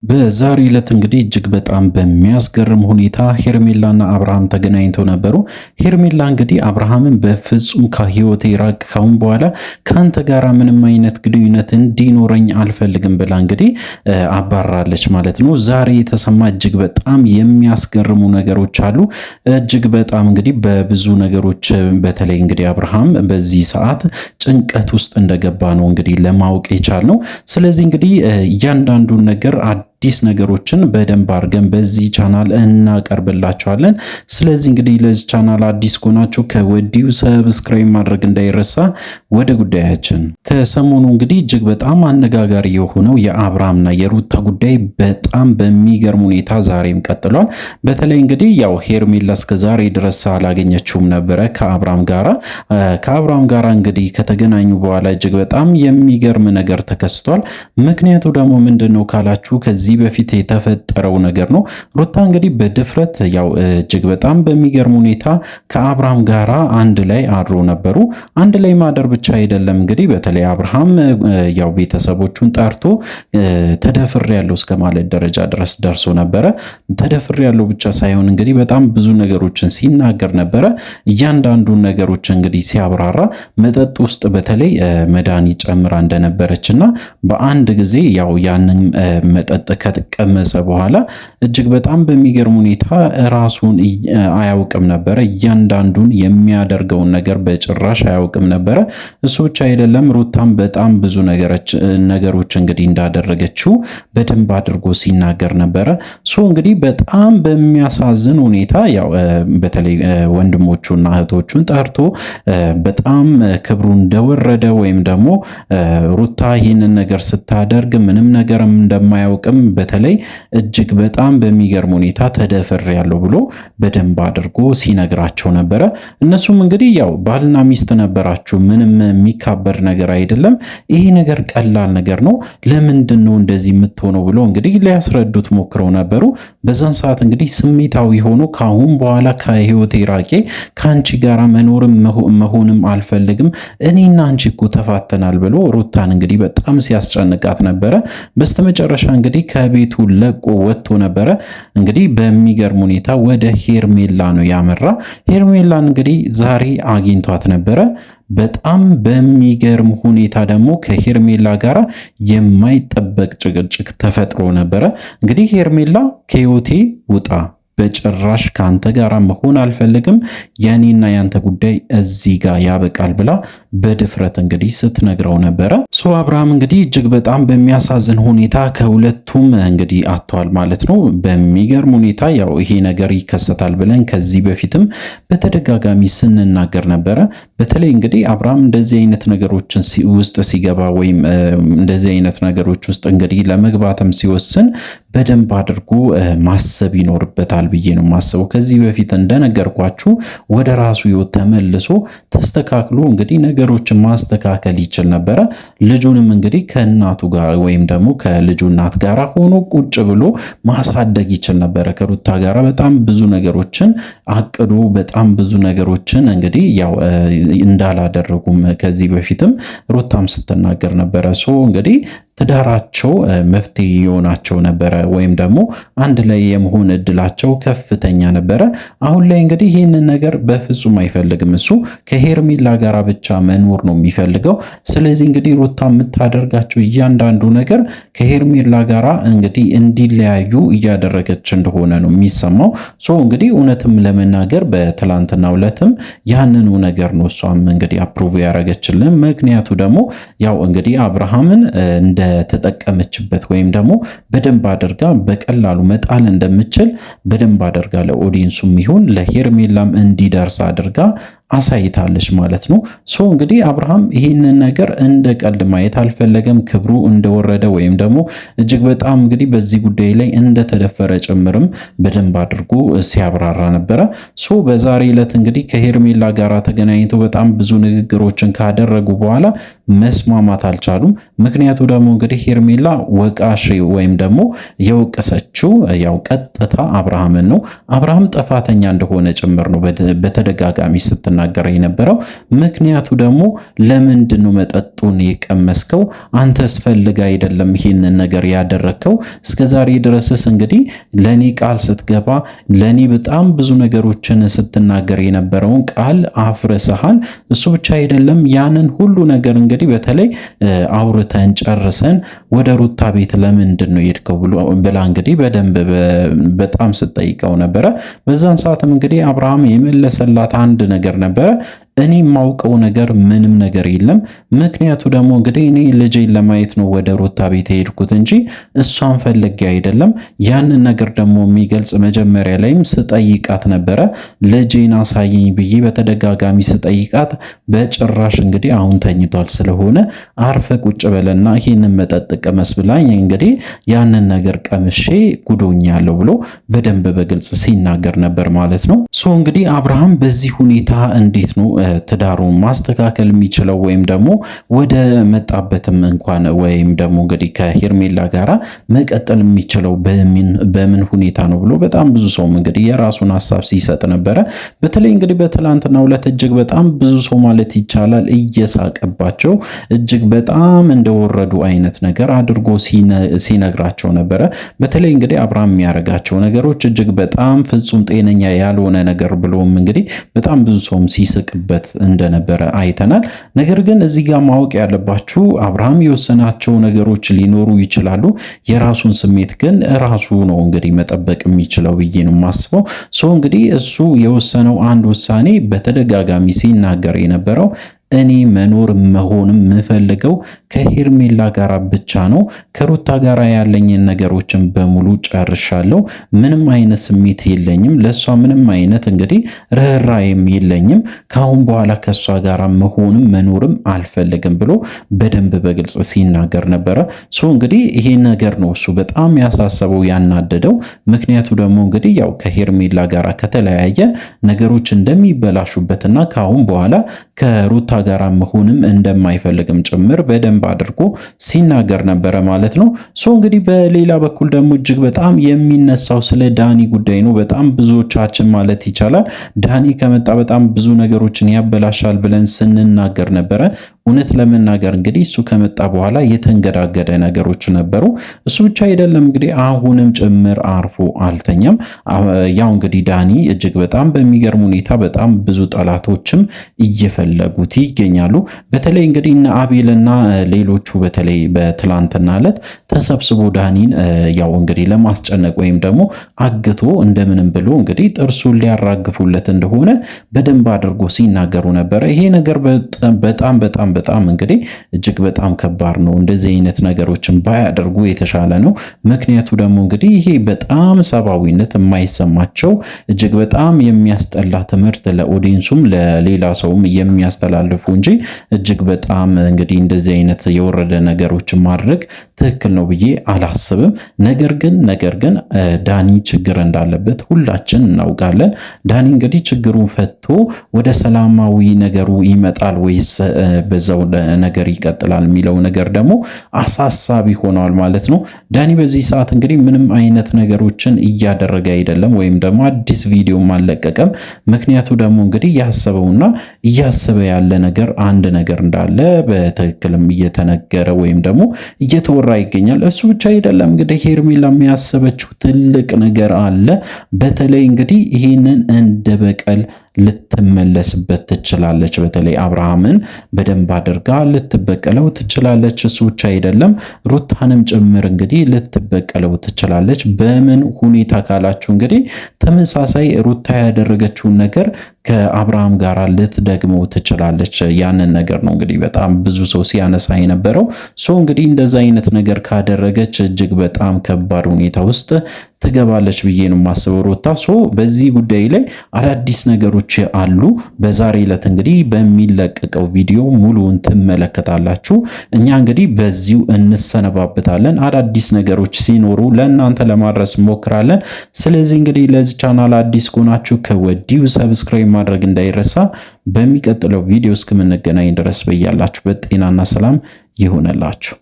በዛሬ ዕለት እንግዲህ እጅግ በጣም በሚያስገርም ሁኔታ ሄርሜላና አብርሃም ተገናኝተው ነበሩ። ሄርሜላ እንግዲህ አብርሃምን በፍጹም ከህይወቴ ራቅ፣ ካሁን በኋላ ካንተ ጋራ ምንም አይነት ግንኙነት እንዲኖረኝ አልፈልግም ብላ እንግዲህ አባራለች ማለት ነው። ዛሬ የተሰማ እጅግ በጣም የሚያስገርሙ ነገሮች አሉ። እጅግ በጣም እንግዲህ በብዙ ነገሮች በተለይ እንግዲህ አብርሃም በዚህ ሰዓት ጭንቀት ውስጥ እንደገባ ነው እንግዲህ ለማወቅ የቻልነው። ስለዚህ እንግዲህ እያንዳንዱን ነገር አዲስ ነገሮችን በደንብ አድርገን በዚህ ቻናል እናቀርብላችኋለን። ስለዚህ እንግዲህ ለዚህ ቻናል አዲስ ከሆናችሁ ከወዲሁ ሰብስክራይብ ማድረግ እንዳይረሳ። ወደ ጉዳያችን ከሰሞኑ እንግዲህ እጅግ በጣም አነጋጋሪ የሆነው የአብርሃምና የሩታ ጉዳይ በጣም በሚገርም ሁኔታ ዛሬም ቀጥሏል። በተለይ እንግዲህ ያው ሄርሜላ እስከ ዛሬ ድረስ አላገኘችውም ነበረ ከአብርሃም ጋራ እንግዲህ ከተገናኙ በኋላ እጅግ በጣም የሚገርም ነገር ተከስቷል። ምክንያቱ ደግሞ ምንድነው ካላችሁ ከዚህ በፊት የተፈጠረው ነገር ነው። ሩታ እንግዲህ በድፍረት ያው እጅግ በጣም በሚገርም ሁኔታ ከአብርሃም ጋራ አንድ ላይ አድሮ ነበሩ። አንድ ላይ ማደር ብቻ አይደለም እንግዲህ በተለይ አብርሃም ያው ቤተሰቦቹን ጠርቶ ተደፍሬያለሁ እስከ ማለት ደረጃ ድረስ ደርሶ ነበረ። ተደፍሬያለሁ ብቻ ሳይሆን እንግዲህ በጣም ብዙ ነገሮችን ሲናገር ነበረ። እያንዳንዱን ነገሮች እንግዲህ ሲያብራራ መጠጥ ውስጥ በተለይ መድኃኒት ጨምራ እንደነበረችና በአንድ ጊዜ ያው ያንን መጠጥ ከተቀመሰ በኋላ እጅግ በጣም በሚገርም ሁኔታ ራሱን አያውቅም ነበረ። እያንዳንዱን የሚያደርገውን ነገር በጭራሽ አያውቅም ነበረ። እሱ ብቻ አይደለም ሩታም በጣም ብዙ ነገሮች እንግዲህ እንዳደረገችው በደንብ አድርጎ ሲናገር ነበረ። እንግዲህ በጣም በሚያሳዝን ሁኔታ ያው በተለይ ወንድሞቹና እህቶቹን ጠርቶ በጣም ክብሩ እንደወረደ ወይም ደግሞ ሩታ ይህንን ነገር ስታደርግ ምንም ነገርም እንደማያውቅም በተለይ እጅግ በጣም በሚገርም ሁኔታ ተደፍሬያለሁ ብሎ በደንብ አድርጎ ሲነግራቸው ነበረ። እነሱም እንግዲህ ያው ባልና ሚስት ነበራችሁ፣ ምንም የሚካበድ ነገር አይደለም፣ ይሄ ነገር ቀላል ነገር ነው፣ ለምንድን ነው እንደዚህ የምትሆነው ብሎ እንግዲህ ሊያስረዱት ሞክረው ነበሩ። በዛን ሰዓት እንግዲህ ስሜታዊ ሆኖ ካሁን በኋላ ከህይወቴ ራቄ ከአንቺ ጋራ መኖርም መሆንም አልፈልግም፣ እኔና አንቺ እኮ ተፋተናል ብሎ ሩታን እንግዲህ በጣም ሲያስጨንቃት ነበረ። በስተመጨረሻ እንግዲህ ከቤቱ ለቆ ወጥቶ ነበረ። እንግዲህ በሚገርም ሁኔታ ወደ ሄርሜላ ነው ያመራ። ሄርሜላን እንግዲህ ዛሬ አግኝቷት ነበረ። በጣም በሚገርም ሁኔታ ደግሞ ከሄርሜላ ጋራ የማይጠበቅ ጭቅጭቅ ተፈጥሮ ነበረ። እንግዲህ ሄርሜላ ከህይወቴ ውጣ፣ በጭራሽ ካንተ ጋር መሆን አልፈልግም፣ የኔና ያንተ ጉዳይ እዚህ ጋር ያበቃል ብላ በድፍረት እንግዲህ ስትነግረው ነበረ። አብርሃም እንግዲህ እጅግ በጣም በሚያሳዝን ሁኔታ ከሁለቱም እንግዲህ አጥቷል ማለት ነው። በሚገርም ሁኔታ ያው ይሄ ነገር ይከሰታል ብለን ከዚህ በፊትም በተደጋጋሚ ስንናገር ነበረ። በተለይ እንግዲህ አብርሃም እንደዚህ አይነት ነገሮችን ውስጥ ሲገባ ወይም እንደዚህ አይነት ነገሮች ውስጥ እንግዲህ ለመግባትም ሲወስን በደንብ አድርጎ ማሰብ ይኖርበታል ብዬ ነው ማስበው። ከዚህ በፊት እንደነገርኳችሁ ወደ ራሱ ህይወት ተመልሶ ተስተካክሎ እንግዲህ ነገሮችን ማስተካከል ይችል ነበረ። ልጁንም እንግዲህ ከእናቱ ጋር ወይም ደግሞ ከልጁ እናት ጋር ሆኖ ቁጭ ብሎ ማሳደግ ይችል ነበረ። ከሩታ ጋር በጣም ብዙ ነገሮችን አቅዶ በጣም ብዙ ነገሮችን እንግዲህ ያው እንዳላደረጉም ከዚህ በፊትም ሩታም ስትናገር ነበረ። እንግዲህ ትዳራቸው መፍትሄ የሆናቸው ነበረ ወይም ደግሞ አንድ ላይ የመሆን እድላቸው ከፍተኛ ነበረ። አሁን ላይ እንግዲህ ይህንን ነገር በፍጹም አይፈልግም። እሱ ከሄርሜላ ጋራ ብቻ መኖር ነው የሚፈልገው። ስለዚህ እንግዲህ ሩታ የምታደርጋቸው እያንዳንዱ ነገር ከሄርሜላ ጋራ እንግዲህ እንዲለያዩ እያደረገች እንደሆነ ነው የሚሰማው። እንግዲህ እውነትም ለመናገር በትላንትናው ዕለትም ያንኑ ነገር ነው እሷም እንግዲህ አፕሩቭ ያደረገችልን። ምክንያቱ ደግሞ ያው እንግዲህ አብርሃምን እንደ ተጠቀመችበት ወይም ደግሞ በደንብ አድርጋ በቀላሉ መጣል እንደምችል በደንብ አድርጋ ለኦዲየንሱም ይሁን ለሄርሜላም እንዲደርስ አድርጋ አሳይታለች ማለት ነው። እንግዲህ አብርሃም ይህንን ነገር እንደ ቀልድ ማየት አልፈለገም። ክብሩ እንደወረደ ወይም ደግሞ እጅግ በጣም እንግዲህ በዚህ ጉዳይ ላይ እንደተደፈረ ጭምርም በደንብ አድርጎ ሲያብራራ ነበረ። በዛሬ ዕለት እንግዲህ ከሄርሜላ ጋር ተገናኝቶ በጣም ብዙ ንግግሮችን ካደረጉ በኋላ መስማማት አልቻሉም። ምክንያቱ ደግሞ እንግዲህ ሄርሜላ ወቃሽ ወይም ደግሞ የወቀሰችው ያው ቀጥታ አብርሃምን ነው። አብርሃም ጥፋተኛ እንደሆነ ጭምር ነው በተደጋጋሚ ስትና ስትናገር የነበረው። ምክንያቱ ደግሞ ለምንድን ነው መጠጡን የቀመስከው? አንተስ ፈልጋ አይደለም ይሄንን ነገር ያደረግከው? እስከዛሬ ድረስስ እንግዲህ ለኔ ቃል ስትገባ ለኔ በጣም ብዙ ነገሮችን ስትናገር የነበረውን ቃል አፍርሰሃል። እሱ ብቻ አይደለም ያንን ሁሉ ነገር እንግዲህ በተለይ አውርተን ጨርሰን ወደ ሩታ ቤት ለምንድን ነው የሄድከው ብላ እንግዲህ በደንብ በጣም ስትጠይቀው ነበረ። በዛን ሰዓትም እንግዲህ አብርሃም የመለሰላት አንድ ነገር ነበረ። እኔ የማውቀው ነገር ምንም ነገር የለም። ምክንያቱ ደግሞ እንግዲህ እኔ ልጄን ለማየት ነው ወደ ሩታ ቤት የሄድኩት እንጂ እሷን ፈልጌ አይደለም። ያንን ነገር ደግሞ የሚገልጽ መጀመሪያ ላይም ስጠይቃት ነበረ። ልጄን አሳየኝ ብዬ በተደጋጋሚ ስጠይቃት በጭራሽ እንግዲህ አሁን ተኝቷል፣ ስለሆነ አርፈ ቁጭ በለና ይህንን መጠጥ ቅመስ ብላኝ እንግዲህ ያንን ነገር ቀምሼ ጉዶኛለሁ ብሎ በደንብ በግልጽ ሲናገር ነበር ማለት ነው። ሶ እንግዲህ አብርሃም በዚህ ሁኔታ እንዴት ነው ትዳሩን ማስተካከል የሚችለው ወይም ደግሞ ወደ መጣበትም እንኳን ወይም ደግሞ እንግዲህ ከሄርሜላ ጋራ መቀጠል የሚችለው በምን ሁኔታ ነው ብሎ በጣም ብዙ ሰውም እንግዲህ የራሱን ሐሳብ ሲሰጥ ነበረ። በተለይ እንግዲህ በትላንትናው ዕለት እጅግ በጣም ብዙ ሰው ማለት ይቻላል እየሳቀባቸው እጅግ በጣም እንደወረዱ አይነት ነገር አድርጎ ሲነግራቸው ነበረ። በተለይ እንግዲህ አብርሃም የሚያደርጋቸው ነገሮች እጅግ በጣም ፍጹም ጤነኛ ያልሆነ ነገር ብሎም እንግዲህ በጣም ብዙ ሰውም ሲስቅበት እንደነበረ አይተናል። ነገር ግን እዚህ ጋር ማወቅ ያለባችሁ አብርሃም የወሰናቸው ነገሮች ሊኖሩ ይችላሉ። የራሱን ስሜት ግን ራሱ ነው እንግዲህ መጠበቅ የሚችለው ብዬ ነው የማስበው። እንግዲህ እሱ የወሰነው አንድ ውሳኔ በተደጋጋሚ ሲናገር የነበረው እኔ መኖር መሆንም የምፈልገው ከሄርሜላ ጋር ብቻ ነው። ከሩታ ጋር ያለኝን ነገሮችን በሙሉ ጨርሻለሁ። ምንም አይነት ስሜት የለኝም፣ ለሷ ምንም አይነት እንግዲህ ርህራሄም የለኝም። ካሁን በኋላ ከሷ ጋር መሆንም መኖርም አልፈልግም ብሎ በደንብ በግልጽ ሲናገር ነበረ። እንግዲህ ይሄ ነገር ነው እሱ በጣም ያሳሰበው ያናደደው። ምክንያቱ ደግሞ እንግዲህ ያው ከሄርሜላ ጋር ከተለያየ ነገሮች እንደሚበላሹበትና ካሁን በኋላ ከሩታ ጋር መሆንም እንደማይፈልግም ጭምር በደንብ አድርጎ ሲናገር ነበረ ማለት ነው። እንግዲህ በሌላ በኩል ደግሞ እጅግ በጣም የሚነሳው ስለ ዳኒ ጉዳይ ነው። በጣም ብዙዎቻችን ማለት ይቻላል ዳኒ ከመጣ በጣም ብዙ ነገሮችን ያበላሻል ብለን ስንናገር ነበረ። እውነት ለመናገር እንግዲህ እሱ ከመጣ በኋላ የተንገዳገደ ነገሮች ነበሩ። እሱ ብቻ አይደለም እንግዲህ አሁንም ጭምር አርፎ አልተኛም። ያው እንግዲህ ዳኒ እጅግ በጣም በሚገርም ሁኔታ በጣም ብዙ ጠላቶችም እየፈለጉት ይገኛሉ። በተለይ እንግዲህ እነ አቤልና ሌሎቹ በተለይ በትላንትና ዕለት ተሰብስቦ ዳኒን ያው እንግዲህ ለማስጨነቅ ወይም ደግሞ አግቶ እንደምንም ብሎ እንግዲህ ጥርሱን ሊያራግፉለት እንደሆነ በደንብ አድርጎ ሲናገሩ ነበረ። ይሄ ነገር በጣም እንግዲህ እጅግ በጣም ከባድ ነው። እንደዚህ አይነት ነገሮችን ባያደርጉ የተሻለ ነው። ምክንያቱ ደግሞ እንግዲህ ይሄ በጣም ሰብአዊነት የማይሰማቸው እጅግ በጣም የሚያስጠላ ትምህርት ለኦዲየንሱም ለሌላ ሰውም የሚያስተላልፉ እንጂ እጅግ በጣም እንግዲህ እንደዚህ አይነት የወረደ ነገሮችን ማድረግ ትክክል ነው ብዬ አላስብም። ነገር ግን ዳኒ ችግር እንዳለበት ሁላችን እናውቃለን። ዳኒ እንግዲህ ችግሩን ፈቶ ወደ ሰላማዊ ነገሩ ይመጣል ወይስ በዛው ነገር ይቀጥላል የሚለው ነገር ደግሞ አሳሳቢ ሆኗል ማለት ነው። ዳኒ በዚህ ሰዓት እንግዲህ ምንም አይነት ነገሮችን እያደረገ አይደለም፣ ወይም ደግሞ አዲስ ቪዲዮ አልለቀቀም። ምክንያቱ ደግሞ እንግዲህ ያሰበውና እያሰበ ያለ ነገር አንድ ነገር እንዳለ በትክክልም እየተነገረ ወይም ደግሞ እየተወራ ይገኛል። እሱ ብቻ አይደለም እንግዲህ ሄርሜላ የሚያሰበችው ትልቅ ነገር አለ። በተለይ እንግዲህ ይህንን እንደ በቀል ልትመለስበት ትችላለች። በተለይ አብርሃምን በደንብ አድርጋ ልትበቀለው ትችላለች። እሱ ብቻ አይደለም ሩታንም ጭምር እንግዲህ ልትበቀለው ትችላለች። በምን ሁኔታ ካላችሁ እንግዲህ ተመሳሳይ ሩታ ያደረገችውን ነገር ከአብርሃም ጋር ልትደግመው ትችላለች። ያንን ነገር ነው እንግዲህ በጣም ብዙ ሰው ሲያነሳ የነበረው። እንግዲህ እንደዛ አይነት ነገር ካደረገች እጅግ በጣም ከባድ ሁኔታ ውስጥ ትገባለች ብዬ ነው የማስበው ሩታ። በዚህ ጉዳይ ላይ አዳዲስ ነገሮች አሉ። በዛሬ ዕለት እንግዲህ በሚለቀቀው ቪዲዮ ሙሉውን ትመለከታላችሁ። እኛ እንግዲህ በዚሁ እንሰነባበታለን። አዳዲስ ነገሮች ሲኖሩ ለእናንተ ለማድረስ እንሞክራለን። ስለዚህ እንግዲህ ለዚህ ቻናል አዲስ ከሆናችሁ ከወዲሁ ሰብስክራይብ ማድረግ እንዳይረሳ። በሚቀጥለው ቪዲዮ እስከምንገናኝ ድረስ በያላችሁበት ጤናና ሰላም ይሁንላችሁ።